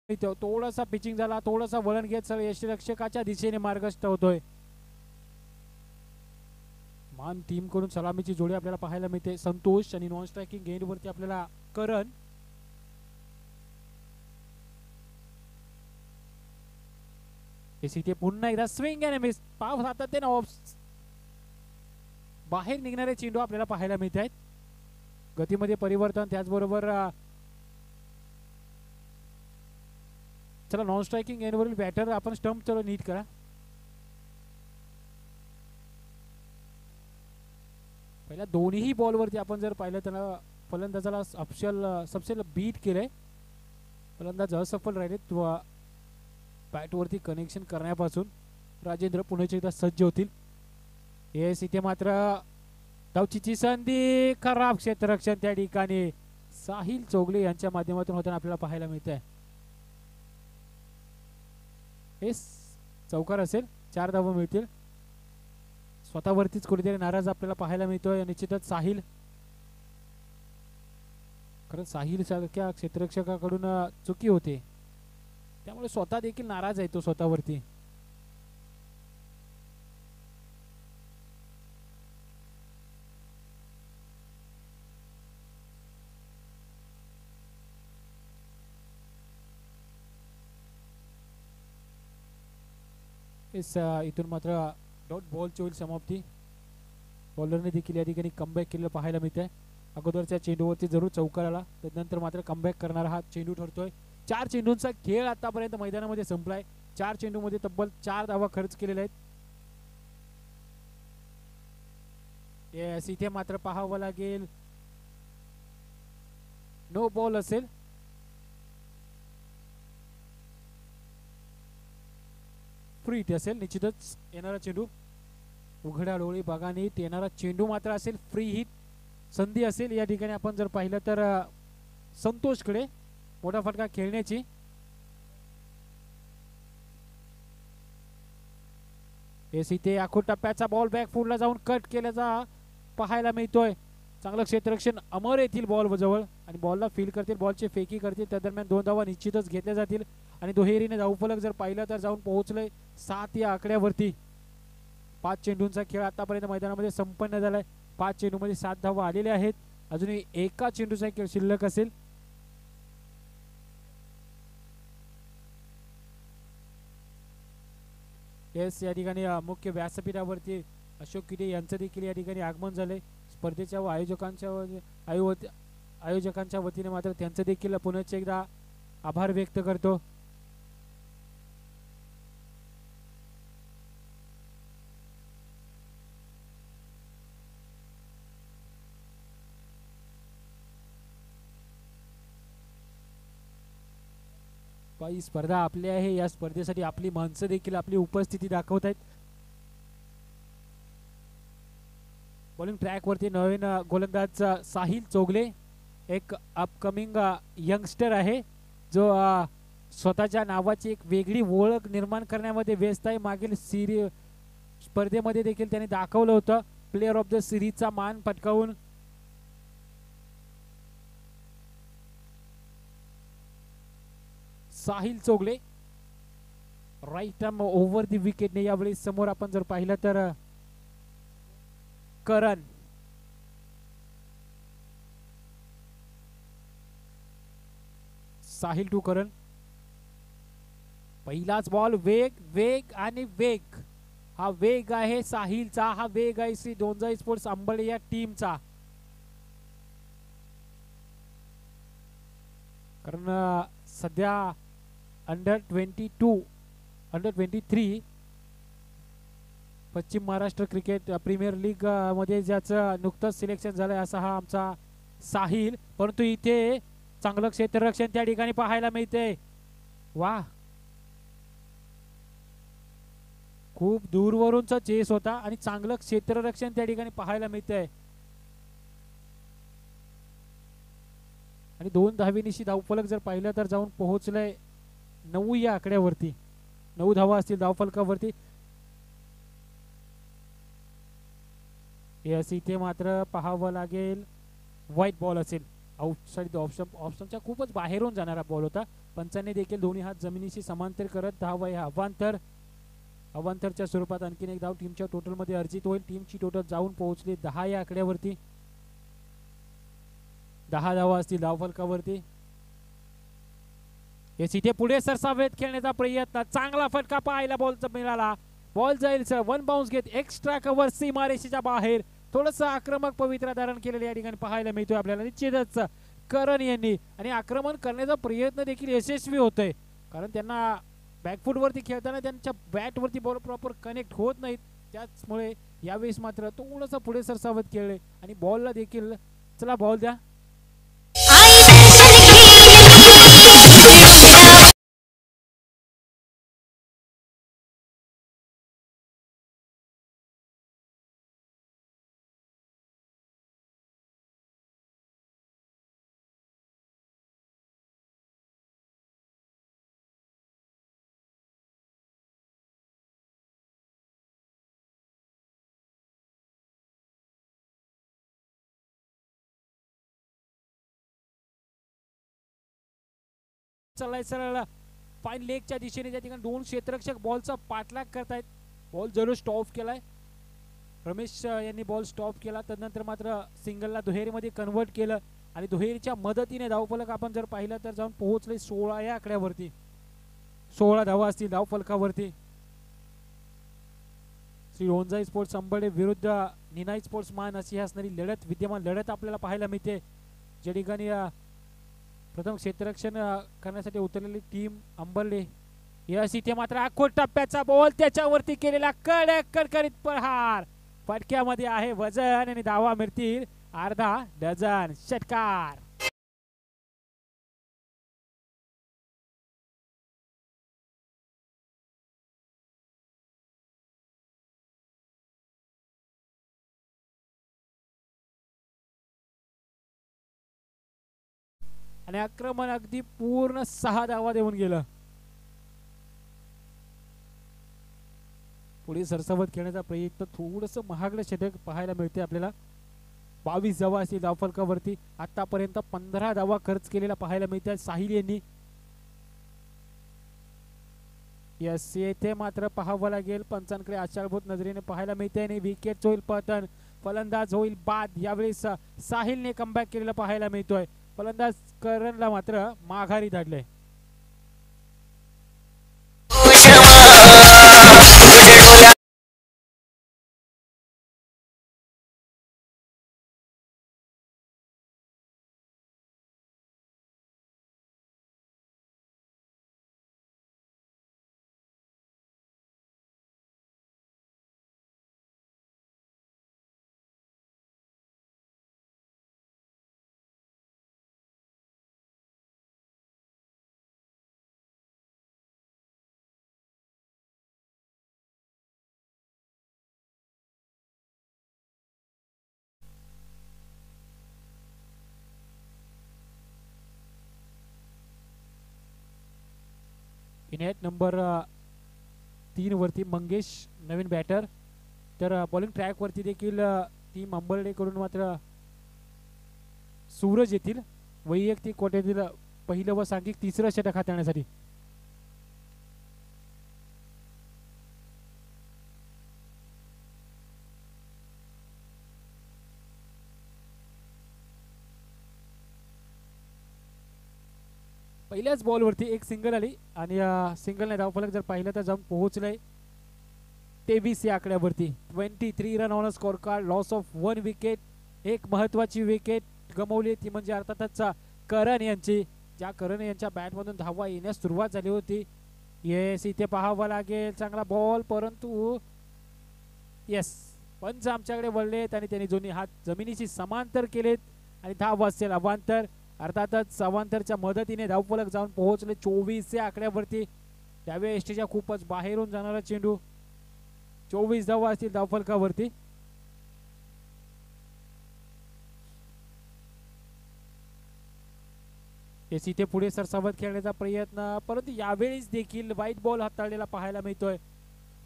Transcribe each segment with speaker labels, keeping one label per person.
Speaker 1: थोडासा पिचिंग झाला, थोडासा वळण घेत यष्टीरक्षकाच्या दिशेने मार्गस्थ होतोय. मान टीम कडून सलामीची जोडी आपल्याला पाहायला मिळते. संतोष आणि नॉन स्ट्रायकिंग गेंड वरती आपल्याला करण. इथे पुन्हा एकदा स्विंग आणि मिस. पाव सातत्याने ऑफ बाहेर निघणारे चेंडू आपल्याला पाहायला मिळत आहेत. गतीमध्ये परिवर्तन, त्याचबरोबर चला नॉन स्ट्रायकिंग एंडवरील बॅटर आपण स्टंप चलो नीट करा. पहिल्या दोन्ही बॉलवरती आपण जर पाहिलं तर फलंदाजाला सबसे बीट केलंय. फलंदाज असफल राहिले बॅटवरती कनेक्शन करण्यापासून. राजेंद्र पुण्याचे एकदा सज्ज होतील. येस, इथे मात्र धावचीची संधी, खराब क्षेत्ररक्षण त्या ठिकाणी साहिल चौगले यांच्या माध्यमातून होताना आपल्याला पाहायला मिळत आहे. येस, चौकार असेल, 4 धावा मिळतील. स्वतःवरतीच कुठेतरी नाराज आपल्याला पाहायला मिळतोय निश्चितच साहिल. कारण साहिल सारख्या क्षेत्ररक्षकाकडून चुकी होते, त्यामुळे स्वतः देखील नाराज आहे तो स्वतःवरती. इथून मात्र डॉट बॉलची होईल समाप्ती. बॉलरने देखील या ठिकाणी कमबॅक केलेलं पाहायला मिळत आहे. अगोदरच्या चेंडूवरती जरूर चौकार आला, त्यानंतर मात्र कमबॅक करणारा हा चेंडू ठरतोय. 4 चेंडूंचा खेळ आतापर्यंत मैदानामध्ये संपलाय. 4 चेंडूमध्ये तब्बल 4 धावा खर्च केलेल्या आहेत. येस, इथे मात्र पाहावं लागेल, नो बॉल असेल. फ्री हिट असेल निश्चितच. येणारा चेंडू उघड्या डोळी बघा नीट. येणारा चेंडू मात्र असेल फ्री हिट, संधी असेल या ठिकाणी. आपण जर पाहिलं तर संतोषकडे मोठा फटका खेळण्याची. येस, इथे आखूड टप्प्याचा बॉल बॅक फूडला जाऊन कट केल्याचा पाहायला मिळतोय. चांगलं क्षेत्ररक्षण अमर येथील बॉल जवळ आणि बॉलला फील करतील, बॉलची फेकी करतील. त्या दरम्यान 2 धावा निश्चितच घेतल्या जातील आणि दुहेरीने धावफलक जर पाहिलं तर जाऊन पोहोचलंय 7 या आकड्यावरती. 5 चेंडूंचा खेळ आतापर्यंत मैदानामध्ये संपन्न झालाय. 5 चेंडूमध्ये 7 धावा आलेल्या आहेत. अजूनही एका चेंडूचा खेळ शिल्लक असेल. येस, या ठिकाणी मुख्य व्यासपीठावरती अशोक किटे यांचं देखील या ठिकाणी आगमन झालंय. स्पर्धेच्या आयोजकांच्या वतीने मात्र त्यांचं देखील पुन्हा एकदा आभार व्यक्त करतो. ही स्पर्धा आपली आहे. या स्पर्धेसाठी आपली माणसं देखील आपली उपस्थिती दाखवत आहेत. बॉलिंग ट्रॅक वरती नवीन गोलंदाज साहिल चौगले, एक अपकमिंग यंगस्टर आहे जो स्वतःच्या नावाची एक वेगळी ओळख निर्माण करण्यामध्ये व्यस्त आहे. मागील स्पर्धेमध्ये देखील त्याने दाखवलं होतं. प्लेअर ऑफ द सिरीजचा मान पटकावून. Sahil Chougule right arm over the विकेटने यावेळी समोर आपण जर पाहिलं तर करण. साहिल टू करण. पहिलाच बॉल, वेग वेग आणि वेग. हा वेग आहे साहिलचा, हा वेग आहे श्री दोंजाई स्पोर्ट्स अंबळे या टीमचा. कारण सध्या अंडर 23 पश्चिम महाराष्ट्र क्रिकेट प्रीमियर लीग मध्ये ज्याचं नुकतंच सिलेक्शन झालंय असा हा आमचा साहिल. परंतु इथे चांगलं क्षेत्ररक्षण त्या ठिकाणी पाहायला मिळते. वा, खूप दूरवरूनचा चेस होता आणि चांगलं क्षेत्ररक्षण त्या ठिकाणी पाहायला मिळतंय. आणि 2 धावेनिशी धावफलक जर पाहिलं तर जाऊन पोहोचलंय 9 या आकड्यावरती. 9 धावा असतील धावफलकावरती. इथे मात्र पाहावं लागेल, व्हाईट बॉल असेल. आउटसाइड ऑप्शनच्या खूपच बाहेरून जाणारा बॉल होता. पंचांनी देखील दोन्ही हात जमिनीशी समांतर करत धावा या अवांतरच्या स्वरूपात आणखीन एक धाव टीमच्या टोटलमध्ये अर्जित होईल. टीमची टोटल जाऊन पोहोचली 10 या आकड्यावरती. 10 धावा असतील धावफलकावरती. इथे पुढे सरसावेत खेळण्याचा प्रयत्न, चांगला फटका पाहायला बॉलचा मिळाला. बॉल जाईल सर वन बाउन्स घेत एक्स्ट्रा कव्हर सीमारेषेच्या बाहेर. थोडंसं आक्रमक पवित्रा धारण केलेले या ठिकाणी पाहायला मिळतोय आपल्याला. निश्चितच करण यांनी आणि आक्रमण करण्याचा प्रयत्न देखील यशस्वी होतोय, कारण त्यांना बॅकफूट वरती खेळताना त्यांच्या बॅट वरती बॉल प्रॉपर कनेक्ट होत नाहीत. त्याचमुळे यावेळेस मात्र थोडंसं पुढे सरसावत खेळले आणि बॉलला देखील चला बॉल द्या. चाललाय सरळ फाईन लेगच्या दिशेने, त्या ठिकाणी 2 क्षेत्ररक्षक बॉलचा पाठलाग करतायत. बॉल जरूर स्टॉप केलाय. रमेश यांनी बॉल स्टॉप केला. त्यानंतर मात्र सिंगलला दुहेरीमध्ये कन्वर्ट केलं आणि दुहेरीच्या मदतीने धावफलक आपण जर पाहिलं तर जाऊन पोहोचले 16 या आकड्यावरती. 16 धावा असतील धावफलकावरती. श्री रोंजाई स्पोर्ट्स अंबर्डे विरुद्ध निनाई स्पोर्ट्स मान अशी असणारी विद्यमान लढत आपल्याला पाहायला मिळते. ज्या ठिकाणी प्रथम क्षेत्ररक्षण करण्यासाठी उतरलेली टीम अंबर्डे. यस इथे मात्र आखोट टप्प्याचा बॉल, त्याच्यावरती केलेला कडक कडकडीत प्रहार. फटक्यामध्ये आहे वजन आणि धावा मिळतील अर्धा डझन. षटकार. आणि आक्रमण अगदी पूर्ण 6 धावा देऊन गेलं. पुढे सरसावत खेळण्याचा प्रयत्न, थोडंसं महागडं षटक पाहायला मिळते आपल्याला. 22 धावा असतील धावफलकावरती. आतापर्यंत 15 धावा खर्च केलेला पाहायला मिळते साहिल यांनी. यस येथे मात्र पाहावं लागेल पंचांकडे आशाभूत नजरेने पाहायला मिळते आणि विकेट होईल पतन, फलंदाज होईल बाद. यावेळेस साहिलने कमबॅक केलेला पाहायला मिळतोय. फलंदाज करणला मात्र माघारी धाडले. नेट नंबर 3 वरती मंगेश नवीन बॅटर. तर बॉलिंग ट्रॅक वरती देखील टीम अंबर्डे कडून मात्र सूरज येथील वैयक्तिक कोट्यातील पहिलं व सांघिक 3रं षटक हाताळण्यासाठी. पहिल्याच बॉलवरती एक सिंगल आली आणि सिंगलने धावफलक जर पाहिलं तर जाऊन पोहोचलंय 23 या आकड्यावरती. 23 run on score card. Loss of 1 wicket. एक महत्वाची विकेट गमावली ती म्हणजे अर्थातच करण यांची. ज्या करण यांच्या बॅटमधून धावा येण्यास सुरुवात झाली होती. येस इथे पाहावं लागेल चांगला बॉल, परंतु येस पंच आमच्याकडे वळलेत आणि त्यांनी दोन्ही हात जमिनीशी समांतर केलेत आणि धाव असेल अवांतर. अर्थातच अवांतरच्या मदतीने धावफलक जाऊन पोहोचले 24 या आकड्यावरती. त्यावेळी एसटीच्या खूपच बाहेरून जाणारा चेंडू. 24 धावा असतील धावफलकावरती. इथे पुढे सरसावत खेळण्याचा प्रयत्न, परंतु यावेळीच देखील व्हाईट बॉल हाताळलेला पाहायला मिळतोय.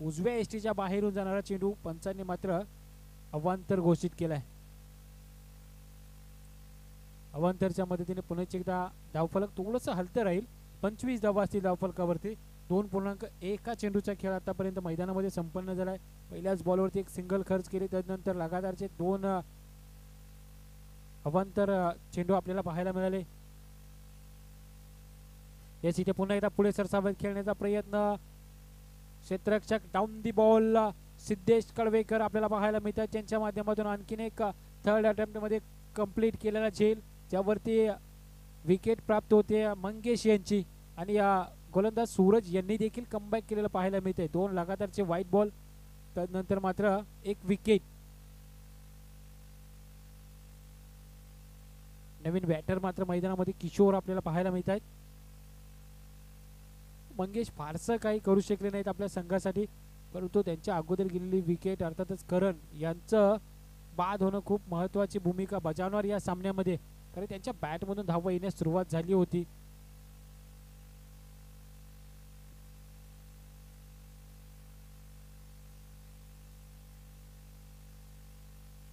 Speaker 1: उजव्या एसटीच्या बाहेरून जाणारा चेंडू पंचांनी मात्र अवांतर घोषित केलाय. अवांतरच्या मदतीने पुन्हा एकदा धावफलक थोडंसं हलतं राहील. 25 धावा असतील धावफलकावरती. 2.1 चेंडूचा खेळ आतापर्यंत मैदानामध्ये संपन्न झालाय. पहिल्याच बॉलवरती एक सिंगल खर्च केली, त्यानंतर लगातारचे 2 अवांतर चेंडू आपल्याला पाहायला मिळाले. याच इथे पुन्हा एकदा पुढे सरसावत खेळण्याचा प्रयत्न. क्षेत्ररक्षक डाऊन दी बॉल सिद्धेश कळवेकर आपल्याला पाहायला मिळतात. त्यांच्या माध्यमातून आणखीन एक थर्ड अटेम्प्ट मध्ये कंप्लीट केलेला झेल, ज्यावरती विकेट प्राप्त होते मंगेश यांची. आणि गोलंदाज सूरज यांनी देखील कमबॅक केलेलं पाहायला मिळते. 2 लगातारचे व्हाईट बॉल, त्यानंतर मात्र एक विकेट. नवीन बॅटर मात्र मैदानामध्ये किशोर आपल्याला पाहायला मिळत आहेत. मंगेश फारसं काही करू शकले नाहीत आपल्या संघासाठी, परंतु त्यांच्या अगोदर गेलेली विकेट अर्थातच करण यांचं बाद होणं खूप महत्त्वाची भूमिका बजावणार या सामन्यामध्ये, कारण त्यांच्या बॅटमधून धावा येण्यास सुरुवात झाली होती.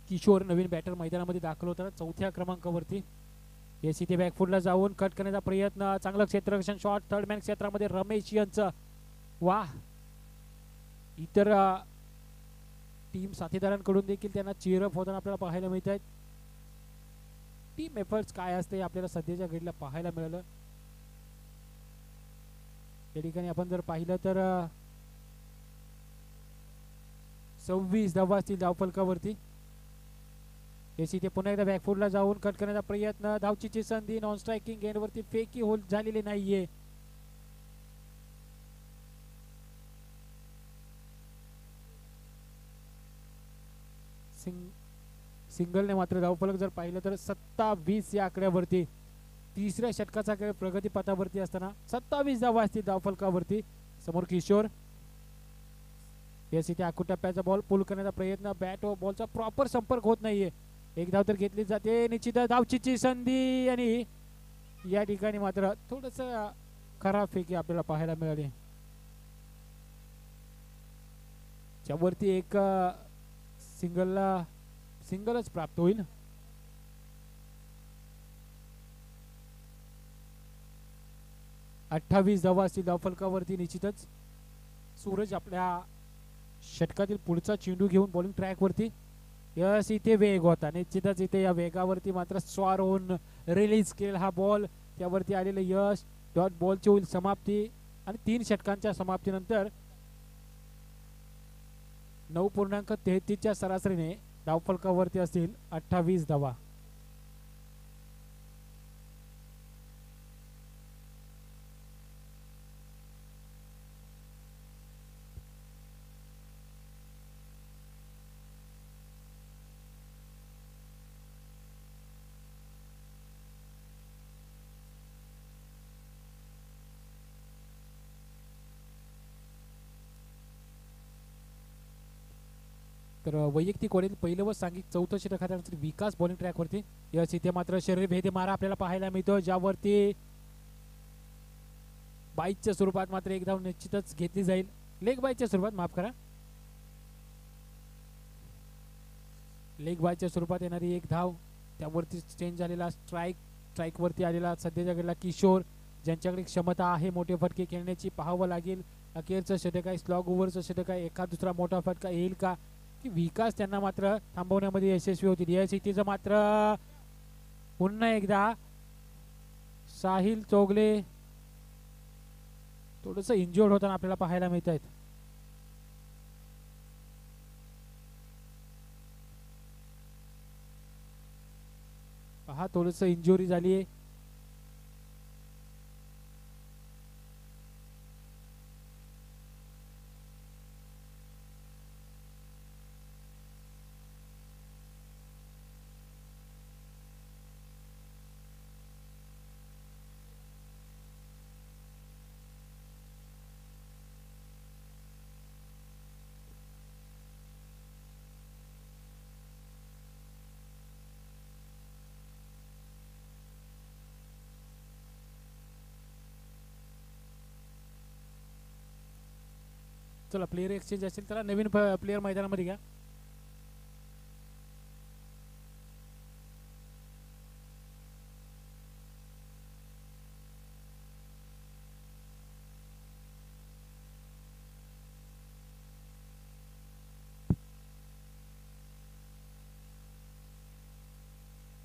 Speaker 1: किशोर नवीन बॅटर मैदानामध्ये दाखल होताना 4थ्या क्रमांकावरती. येस इथे बॅकफुटला जाऊन कट करण्याचा प्रयत्न. चांगलं क्षेत्ररक्षण शॉट थर्ड मॅन क्षेत्रामध्ये रमेश यांचं. वाह, इतर टीम साथीदारांकडून देखील त्यांना चीअरअप होताना आपल्याला पाहायला मिळत आहेत. टीम एफर्ट्स काय असते आपल्याला सध्याच्या घडीला पाहायला मिळालं. या ठिकाणी आपण जर पाहिलं तर 26 धावा असतील धावफलकावरती. येस इथे पुन्हा एकदा बॅकफुटला जाऊन कट करण्याचा प्रयत्न. धावचीची संधी, नॉन स्ट्रायकिंग एंडवरती फेकी होल झालेली नाहीये. सिंगलने मात्र धावफलक जर पाहिलं तर 27 या आकड्यावरती. तिसऱ्या षटकाचा खेळ प्रगतीपथावरती असताना 27 धावा असतील धावफलकावरती. समोर किशोर. येस इथे आकुटप्प्याचा बॉल पुल करण्याचा प्रयत्न. बॅट व बॉलचा प्रॉपर संपर्क होत नाहीये. एक धाव तर घेतली जाते, निश्चित धावचीची संधी. आणि या ठिकाणी मात्र थोडस खराब फेकी आपल्याला पाहायला मिळाली, ज्यावरती एक सिंगलच प्राप्त होईल. अठ्ठावीस धावा असतील धावफलकावरती. निश्चितच सूरज आपल्या षटकातील पुढचा चेंडू घेऊन बॉलिंग ट्रॅक वरती. यस इथे वेग होता, निश्चितच इथे या वेगावरती मात्र स्वार होऊन रिलीज केलेला हा बॉल, त्यावरती आलेलं यश. डॉट बॉलची होईल समाप्ती. आणि 3 षटकांच्या समाप्तीनंतर 9.33च्या सरासरीने धावफलकावरती असतील 28 धावा. तर वैयक्तिक ओव्हरीत पहिलं व सांघिक 4थं षटक हाताळण्यासाठी विकास बॉलिंग ट्रॅकवरती. यस इथे मात्र शरीर भेदी मारा आपल्याला पाहायला मिळतो, ज्यावरती बाईकच्या स्वरूपात मात्र एक धाव निश्चितच घेतली जाईल. लेग बाईकच्या स्वरूपात, माफ करा, लेग बाईकच्या स्वरूपात येणारी एक धाव. त्यावरती चेंज झालेला स्ट्राईक वरती आलेला सध्याच्या घडीला किशोर, ज्यांच्याकडे क्षमता आहे मोठे फटके खेळण्याची. पाहावं लागेल अखेरचं षटक आहे, स्लॉग ओव्हरचं षटक आहे, एका दुसरा मोठा फटका येईल का, की विकास त्यांना मात्र थांबवण्यामध्ये यशस्वी होतील. या स्थितीचं मात्र पुन्हा एकदा साहिल चौगले थोडंसं इंज्युअर्ड होताना आपल्याला पाहायला मिळत आहेत. पहा, थोडंसं इंजुरी झाली आहे. चला, प्लेयर एक्सचेंज असेल तर नवीन प्लेयर मैदानामध्ये घ्या.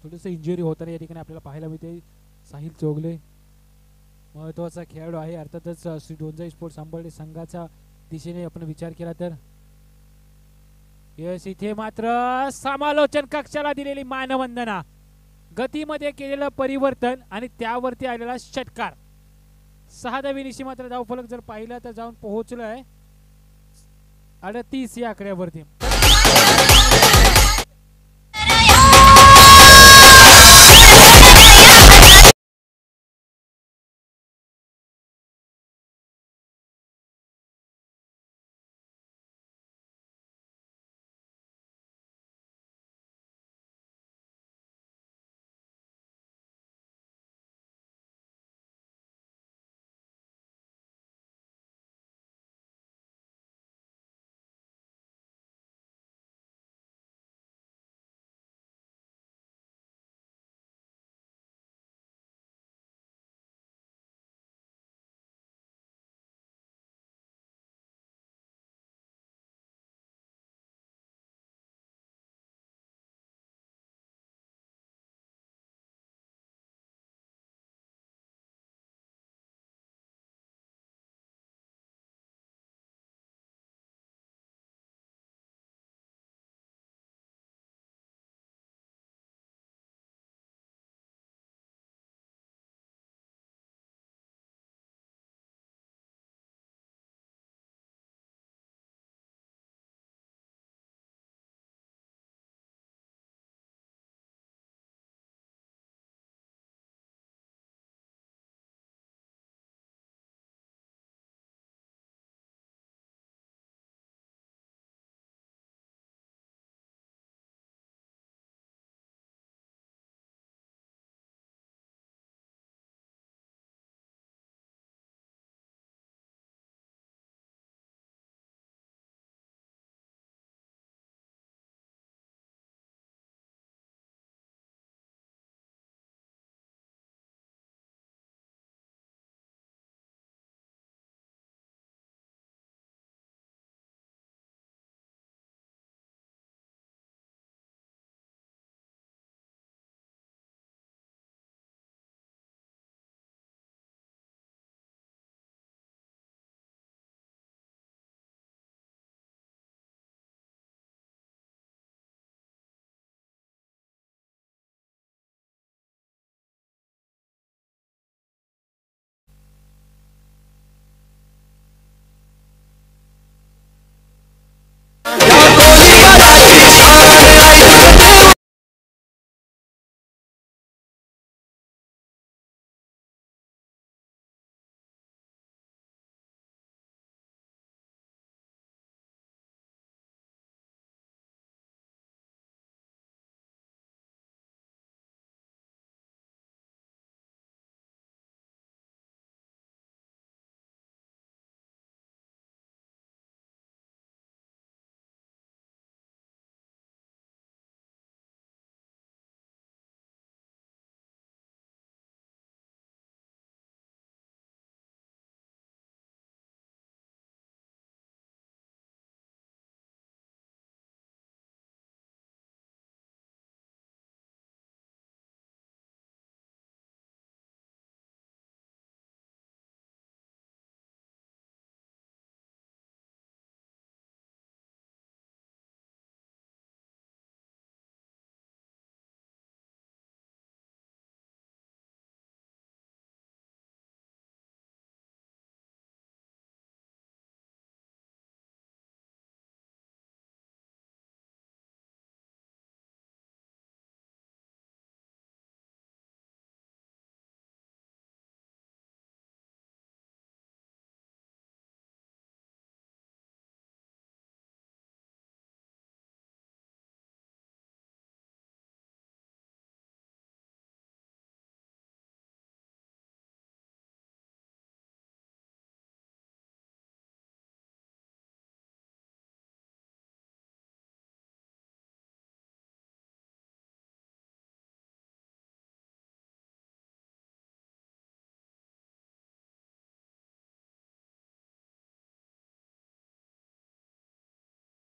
Speaker 1: थोडंसं इंजुरी होताना या ठिकाणी आपल्याला पाहायला मिळते. साहिल चोगले महत्वाचा खेळाडू आहे अर्थातच श्री डोंजाई स्पोर्ट्स आंबर्डे संघाच्या दिशेने आपण विचार केला तर. यस इथे मात्र समालोचन कक्षाला दिलेली मानवंदना, गतीमध्ये केलेलं परिवर्तन आणि त्यावरती आलेला षटकार. 6 धावेनिशी मात्र धावफलक जर पाहिलं तर जाऊन पोहोचलोय 38 या आकड्यावरती.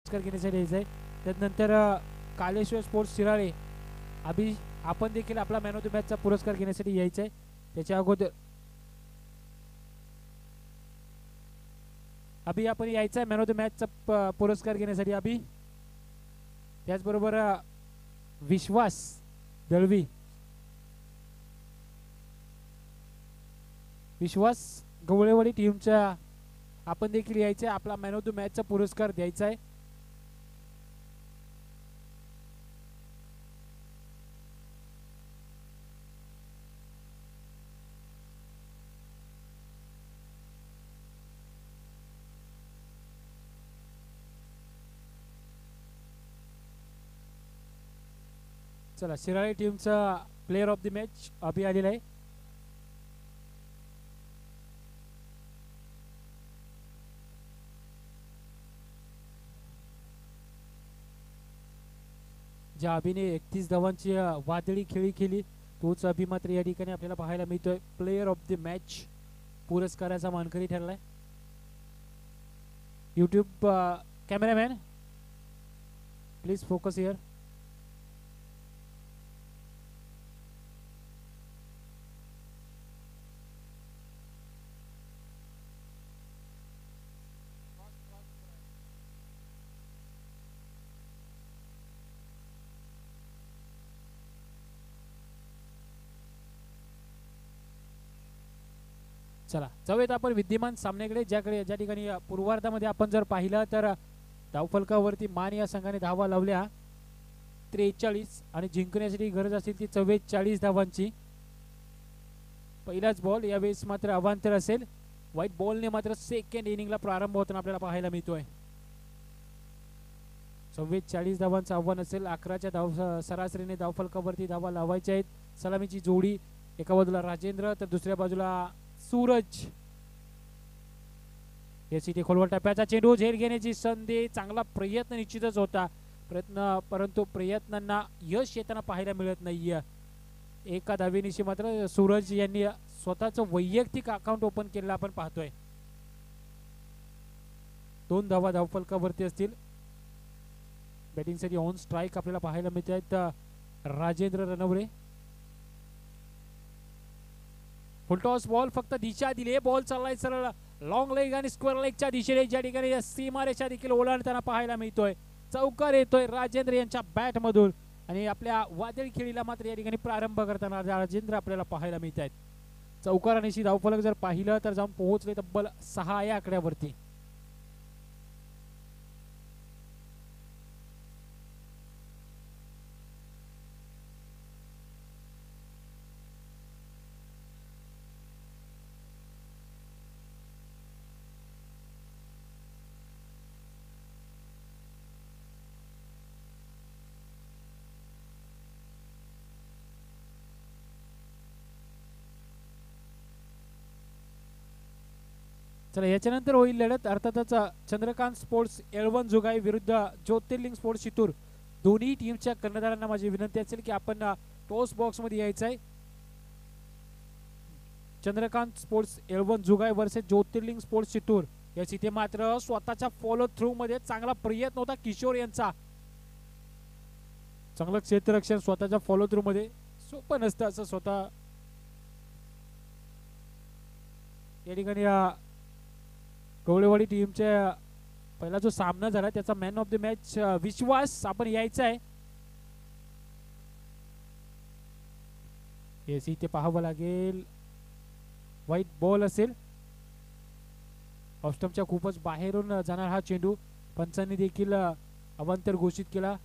Speaker 1: घेण्यासाठी यायचं आहे. त्यानंतर कालेश्वर स्पोर्ट्स शिराळे आपण देखील आपला मॅन ऑफ द मॅचचा पुरस्कार घेण्यासाठी यायचं आहे. त्याच्या अगोदर अभि आपण यायचं आहे मॅन ऑफ द मॅचचा पुरस्कार घेण्यासाठी अभि. त्याचबरोबर विश्वास दळवी, विश्वास गवळेवाडी टीमच्या आपण देखील यायचं आहे, आपला मॅन ऑफ द मॅचचा पुरस्कार द्यायचा आहे. चला शिराळी टीमचा प्लेयर ऑफ द मॅच अभि आलेला आहे. ज्या अभिने 31 धावांची वादळी खेळी केली तोच अभि मात्र या ठिकाणी आपल्याला पाहायला मिळतोय प्लेयर ऑफ द मॅच पुरस्काराचा मानकरी ठरलाय. YouTube cameraman please focus here. चला जाऊयात आपण विद्यमान सामन्याकडे, ज्या ठिकाणी पूर्वार्धामध्ये आपण जर पाहिलं तर धावफलकावरती मान या संघाने धावा लावल्या 43 आणि जिंकण्यासाठी गरज असेल ती 44 धावांची. पहिलाच बॉल यावेळेस मात्र अवांतर असेल. व्हाईट बॉलने मात्र सेकंड इनिंगला प्रारंभ होताना आपल्याला पाहायला मिळतोय. 44 धावांचं आव्हान असेल. 11च्या धाव सरासरीने धावफलकावरती धावा लावायच्या आहेत. सलामीची जोडी एका बाजूला राजेंद्र तर दुसऱ्या बाजूला सूरज. इथे खोलवर टप्प्याचा चेंडू, झेल घेण्याची संधी, चांगला प्रयत्न निश्चितच होता परंतु प्रयत्नांना यश येताना पाहायला मिळत नाहीये. एका धावेनिशी मात्र सूरज यांनी स्वतःचं वैयक्तिक अकाउंट ओपन केलेलं आपण पाहतोय. 2 धावा धावफलकावरती असतील. बॅटिंगसाठी ऑन स्ट्राईक आपल्याला पाहायला मिळत आहेत राजेंद्र रणवरे. फुलटॉस बॉल फक्त दिशा दिली, बॉल चाललाय सरळ लॉंग लेग आणि स्क्वेअर लेगच्या दिशेने, ज्या ठिकाणी सीमारेषा देखील ओलांडताना पाहायला मिळतोय. चौकार येतोय राजेंद्र यांच्या बॅट मधून आणि आपल्या वादळी खेळीला मात्र या ठिकाणी प्रारंभ करताना राजेंद्र आपल्याला पाहायला मिळत आहेत. चौकारानिशी धावफलक जर पाहिलं तर जाऊन पोहोचले तब्बल 6 या आकड्यावरती. चला याच्यानंतर होईल लढत अर्थातच चंद्रकांत स्पोर्ट्स येळवण जुगाई विरुद्ध ज्योतिर्लिंग स्पोर्ट्स चितूर. दोन्ही टीमच्या कर्णधारांना माझी विनंती असेल की आपण टॉस बॉक्स मध्ये यायचं आहे. चंद्रकांत स्पोर्ट्स येळवण जुगाई वर्सेस ज्योतिर्लिंग स्पोर्ट्स चितूर. याच इथे मात्र स्वतःच्या फॉलो थ्रू मध्ये चांगला प्रयत्न होता किशोर यांचा. चांगलं क्षेत्ररक्षण स्वतःच्या फॉलो थ्रू मध्ये सोपं नसतं असं स्वतः या ठिकाणी गवळेवाडी टीमच्या पहिला जो सामना झाला त्याचा मॅन ऑफ द मॅच विश्वास आपण यायचा आहे. येस इथे पाहावं लागेल. व्हाईट बॉल असेल. ऑफस्टम्पच्या खूपच बाहेरून जाणार हा चेंडू. पंचांनी देखील अवांतर घोषित केला.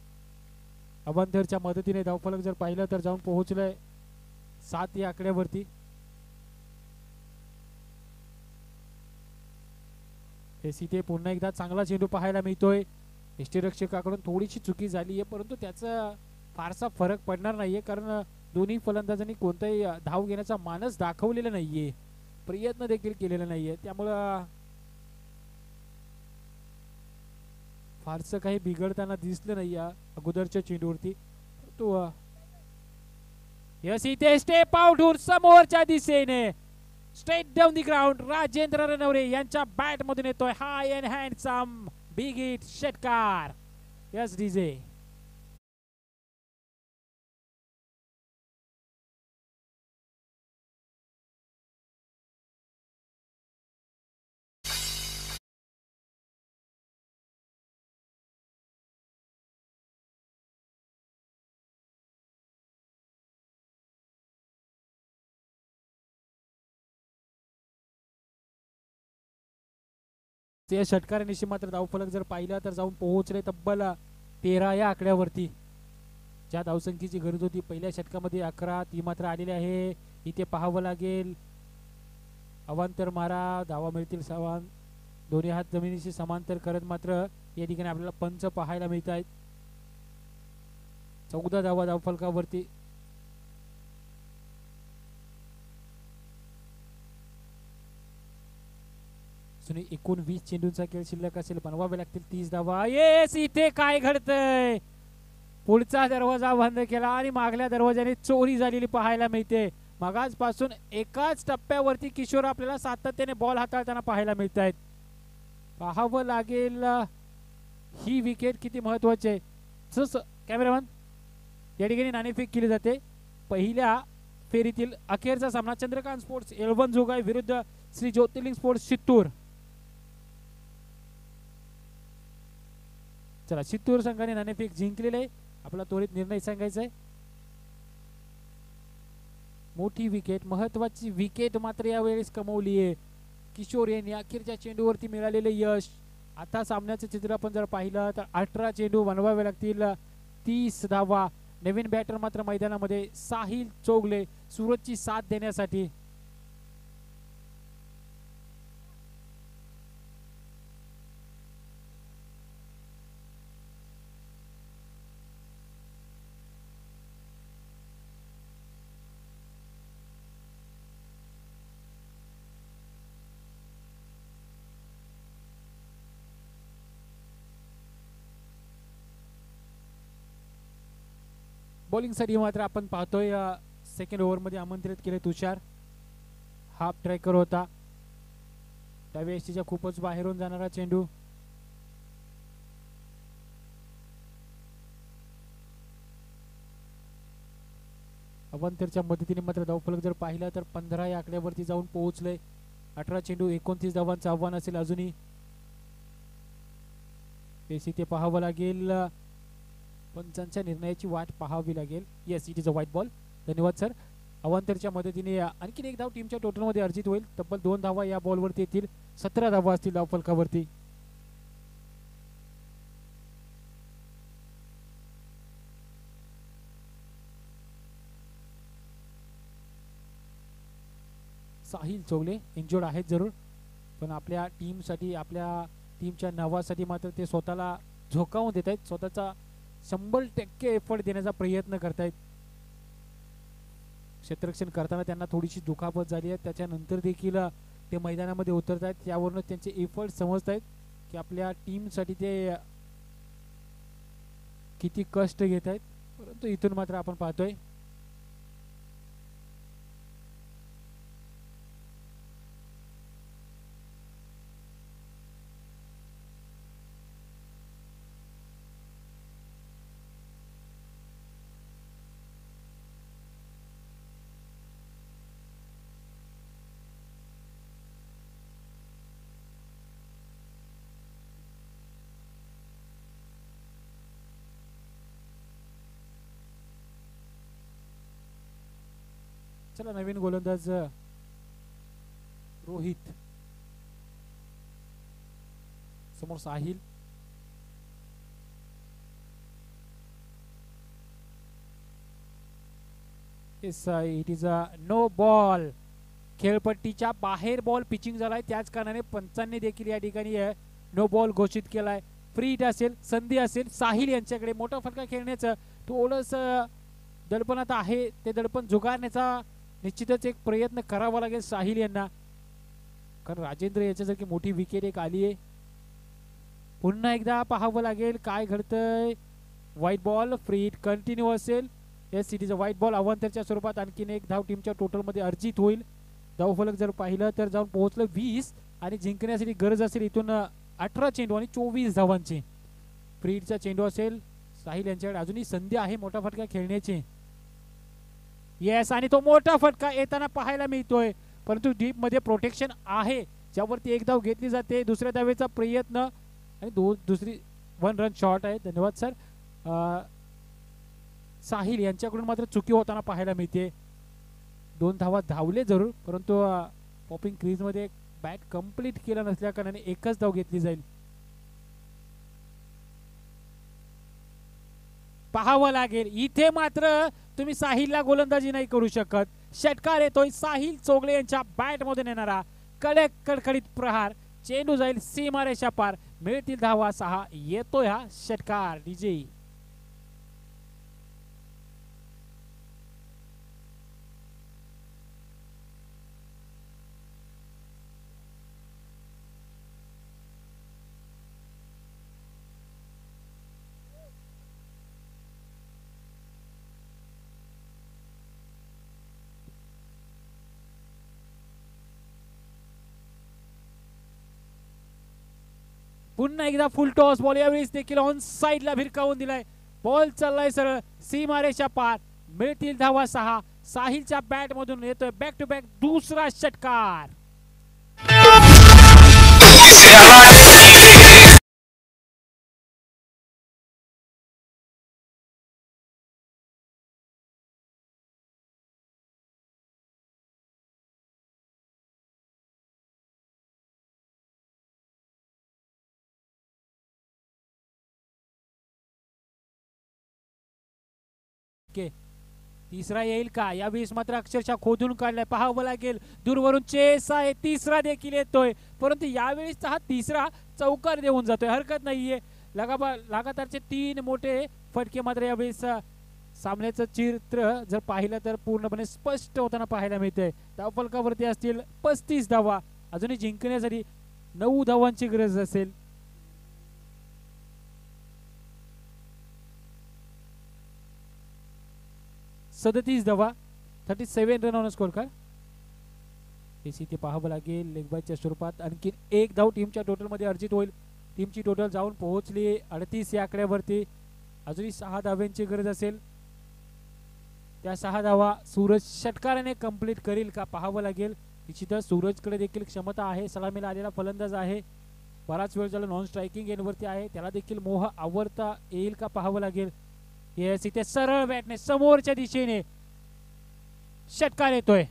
Speaker 1: अवांतरच्या मदतीने धावफलक जर पाहिलं तर जाऊन पोहोचलंय 7 या आकड्यावरती. इथे पुन्हा एकदा चांगला चेंडू पाहायला मिळतोय. यष्टीरक्षकाकडून थोडीशी चुकी झाली आहे परंतु त्याचा फारसा फरक पडणार नाहीये कारण दोन्ही फलंदाजांनी कोणताही धाव घेण्याचा मानस दाखवलेला नाहीये, प्रयत्न देखील केलेला नाहीये. त्यामुळं फारसं काही बिघडताना दिसलं नाही या अगोदरच्या चेंडूवरती. तो यस इथे स्टेप आउट होऊन समोरच्या दिशेने straight down the ground Rajendra Ranaware यांच्या बॅट मधून येतोय हाय अँड हँडसम बिग हिट षटकार. यस डीजे ते षटकारानिशी मात्र धावफलक जर पाहिला तर जाऊन पोहोचले तब्बल 13 या आकड्यावरती. ज्या धावसंख्येची गरज होती पहिल्या षटकामध्ये 11 ती मात्र आलेली आहे. इथे पाहावं लागेल अवांतर मारा धावा मिळतील समान दोन्ही हात जमिनीशी समांतर करत मात्र या ठिकाणी आपल्याला पंच पाहायला मिळत आहेत. 14 धावा धावफलकावरती. एकूण 20 चेंडूंचा खेळ शिल्लक असेल बनवावे लागतील 30 धावा. येस इथे काय घडतंय पुढचा दरवाजा बंद केला आणि मागल्या दरवाजाने चोरी झालेली पाहायला मिळते. मगाचपासून एकाच टप्प्यावरती किशोर आपल्याला सातत्याने बॉल हाताळताना पाहायला मिळत आहेत. पाहावं लागेल ही विकेट किती महत्वाची आहे. कॅमेरामन या ठिकाणी नाणेफेक केली जाते. पहिल्या फेरीतील अखेरचा सामना चंद्रकांत स्पोर्ट्स एल्वन जोगाई विरुद्ध श्री ज्योतिर्लिंग स्पोर्ट्स चित्तूर. चला चित्तूर संघाने नाणेफेक जिंकलेले आहे. आपला त्वरित निर्णय सांगायचा आहे. मोठी विकेट महत्वाची विकेट मात्र यावेळेस कमवली आहे किशोर यांनी अखेरच्या चेंडूवरती मिळालेले यश. आता सामन्याचं चित्र आपण जर पाहिलं तर 18 चेंडू बनवावे लागतील 30 धावा. नवीन बॅटर मात्र मैदानामध्ये साहिल चौगले सूरजची साथ देण्यासाठी. बॉलिंग साठी मात्र आपण पाहतोय सेकंड ओव्हर मध्ये आमंत्रित केले तुषार. हाफ ट्रॅकर होता त्यावेळेस तिच्या खूपच बाहेरून जाणारा चेंडू. अवंतरच्या मदतीने मात्र धावफलक जर पाहिला तर 15 या आकड्यावरती जाऊन पोहोचले. 18 चेंडू 29 धावांचं आव्हान असेल अजूनही. ते पाहावं लागेल पंचांच्या निर्णयाची वाट पाहावी लागेल. Yes it is a white ball. धन्यवाद सर. अवांतरच्या मदतीने आणखीन एक धाव टीमच्या टोटल मध्ये अर्जित होईल. तब्बल 2 धावा या बॉलवरती येतील. 17 धावा असतील धावफलकावरती. साहिल चौगले इंजोर्ड आहेत जरूर पण आपल्या टीमसाठी आपल्या टीमच्या नावासाठी मात्र ते स्वतःला झोकावून देत आहेत. स्वतःचा 100% एफर्ट देण्याचा प्रयत्न करतायत. क्षेत्ररक्षण करताना त्यांना थोडीशी दुखापत झाली आहे. त्याच्यानंतर देखील ते मैदानामध्ये उतरत आहेत. त्यावरून त्यांचे एफर्ट समजत आहेत की आपल्या टीमसाठी ते किती कष्ट घेत आहेत. परंतु इथून मात्र आपण पाहतोय चला नवीन गोलंदाज रोहित समोर Sahil. It is a no ball. खेळपट्टीच्या बाहेर बॉल पिचिंग झालाय त्याच कारणाने पंचांनी देखील या ठिकाणी नो बॉल घोषित केलाय. फ्री हिट असेल संधी असेल साहिल यांच्याकडे मोठा फटका खेळण्याचं थोडस दडपण आता आहे. ते दडपण जुगारण्याचा निश्चितच एक प्रयत्न करावा लागेल साहिल यांना कारण राजेंद्र याच्यासारखी मोठी विकेट एक आली आहे. पुन्हा एकदा पाहावं लागेल काय घडतंय. White ball free hit continue असेल. Yes it is a white ball. अवांतरच्या स्वरूपात आणखीन एक धाव टीमच्या टोटल मध्ये अर्जित होईल. धावफलक जर पाहिलं तर जाऊन पोहोचलं 20 आणि जिंकण्यासाठी गरज असेल इथून 18 चेंडू आणि 24 धावांची. फ्री हिटचा चेंडू असेल साहिल यांच्याकडे अजूनही संधी आहे मोठा फटका खेळण्याची. येस आणि तो मोठा फटका येताना पाहायला मिळतोय परंतु डीप मध्ये प्रोटेक्शन आहे ज्यावरती एक धाव घेतली जाते. दुसऱ्या धावेचा प्रयत्न आणि दुसरी 1 रन शॉट आहे. धन्यवाद सर. साहिल यांच्याकडून मात्र चुकी होताना पाहायला मिळते. 2 धावा धावले जरूर परंतु पॉपिंग क्रीज मध्ये बॅट कंप्लीट केला नसल्या कारणाने एकच धाव घेतली जाईल. पाहावं लागेल इथे मात्र तुम्ही साहिलला गोलंदाजी नाही करू शकत. षटकार येतोय साहिल चोगले यांच्या बॅट मधून येणारा कडक कडकडीत प्रहार. चेंडू जाईल सीमारेषा पार. मिळतील धावा 6. येतोय हा षटकार. डीजे पुन्हा एकदा फुल टॉस बॉल. यावेळेस देखील ऑन साइडला भिरकावून दिलाय. बॉल चाललाय सरळ सीमारेषा पार. मिळतील धावा 6. साहिलच्या बॅट मधून येतोय बॅक टू बॅक दुसरा षटकार. तिसरा येईल का यावेळेस मात्र अक्षरशः खोदून काढलाय. पाहावं लागेल दूरवरून चेस आहे. तिसरा देखील येतोय परंतु यावेळेस हा तिसरा चौकार देऊन जातोय. हरकत नाहीये. लगातारचे 3 मोठे फटके मात्र यावेळेस सामन्याचं चित्र जर पाहिलं तर पूर्णपणे स्पष्ट होताना पाहायला मिळतंय. धावफलकावरती असतील 35 धावा. अजूनही जिंकण्यासाठी 9 धावांची गरज असेल. सदतीस धावा 37 रन ऑन स्कोर का ते पाहावं लागेल. लेगबायच्या स्वरूपात आणखी 1 धाव टीमच्या टोटल मध्ये अर्जित होईल. टीमची टोटल जाऊन पोहोचली 38 या आकड्यावरती. अजूनही 6 धाव्यांची गरज असेल. त्या 6 धावा सूरज षटकाराने कंप्लीट करील का पाहावं लागेल. निश्चितच सूरजकडे देखील क्षमता आहे. सलामीला आलेला फलंदाज आहे. बराच वेळ झाला नॉन स्ट्रायकिंग एंडवरती आहे. त्याला देखील मोह आवरता येईल का पाहावं लागेल. येस इथे सरळ बॅटने समोरच्या दिशेने षटकार येतोय.